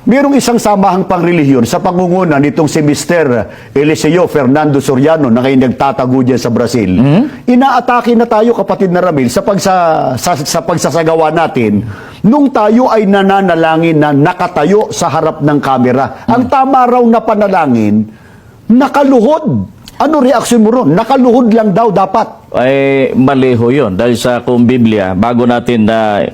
Mayroong isang samahang pangrelihiyon sa pangunguna nitong si Mr. Eliseo Fernando Soriano na ngayon nagtatago dyan sa Brazil. Inaatake na tayo, kapatid na Ramil, sa pagsasagawa natin nung tayo ay nananalangin na nakatayo sa harap ng kamera. Ang tama raw na panalangin, nakaluhod. Ano reaksyon mo ron? Nakaluhod lang daw dapat. Ay maliho yun. Dahil sa kung Biblia, bago natin na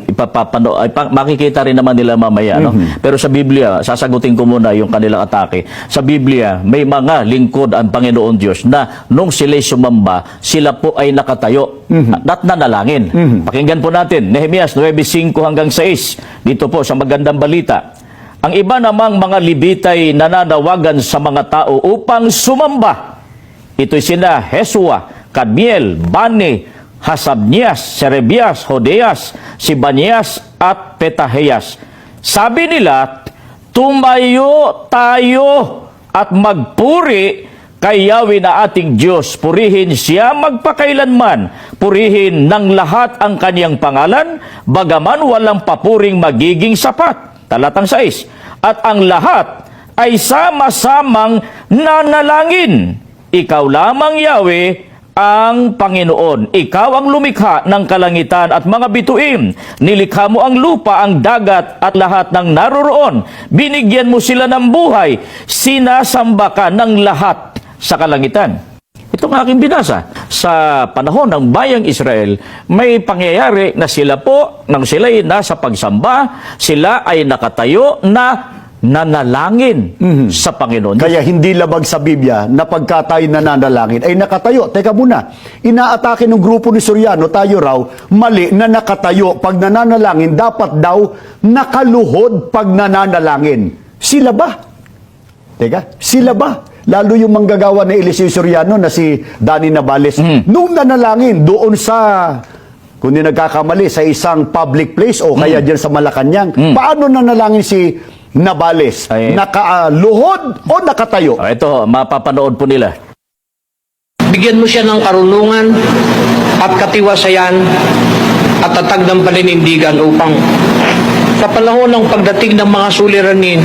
makikita rin naman nila mamaya. No? Pero sa Biblia, sasagutin ko muna yung kanilang atake. Sa Biblia, may mga lingkod ang Panginoon Diyos na nung sila'y sumamba, sila po ay nakatayo at nanalangin. Pakinggan po natin, Nehemias 9:5 hanggang 6. Dito po sa magandang balita. Ang iba namang mga Libitay nananawagan sa mga tao upang sumamba. Ito'y sina Hesua, Kadmiel, Bani, Hasabnias, Serebias, Hodeas, Sibanias at Petaheyas. Sabi nila, tumayo tayo at magpuri kay Yahweh na ating Diyos. Purihin siya magpakailanman. Purihin ng lahat ang kanyang pangalan, bagaman walang papuring magiging sapat. Talatang 6. At ang lahat ay sama-samang nanalangin. Ikaw lamang, Yahweh, ang Panginoon. Ikaw ang lumikha ng kalangitan at mga bituin. Nilikha mo ang lupa, ang dagat at lahat ng naroroon. Binigyan mo sila ng buhay. Sinasamba ka ng lahat sa kalangitan. Itong aking binasa. Sa panahon ng bayang Israel, may pangyayari na sila po, nang sila'y nasa pagsamba, sila ay nakatayo na nanalangin sa Panginoon. Kaya hindi labag sa Biblia na pagka tayo nananalangin ay nakatayo. Teka muna, inaatake ng grupo ni Soriano, tayo raw, mali na nakatayo. Pag nananalangin, dapat daw nakaluhod pag nananalangin. Sila ba? Teka, sila ba? Lalo yung manggagawa ni Eliseo Soriano na si Danny Navales. Nung nanalangin doon sa, kung di nagkakamali, sa isang public place o kaya dyan sa Malacanang, paano nanalangin si Navales? Nakaluhod o nakatayo? Ito, mapapanood po nila. Bigyan mo siya ng karunungan at katiwasayan at tatag ng paninindigan upang sa panahon ng pagdating ng mga suliranin,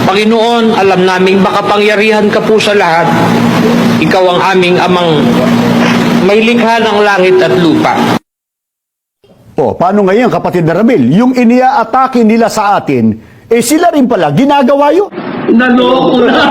Panginoon, alam naming makapangyarihan ka po sa lahat. Ikaw ang aming amang may likha ng langit at lupa. O, paano ngayon, kapatid na Ramil? Yung iniaatake nila sa atin, sila rin pala, ginagawa yun. Naloko na.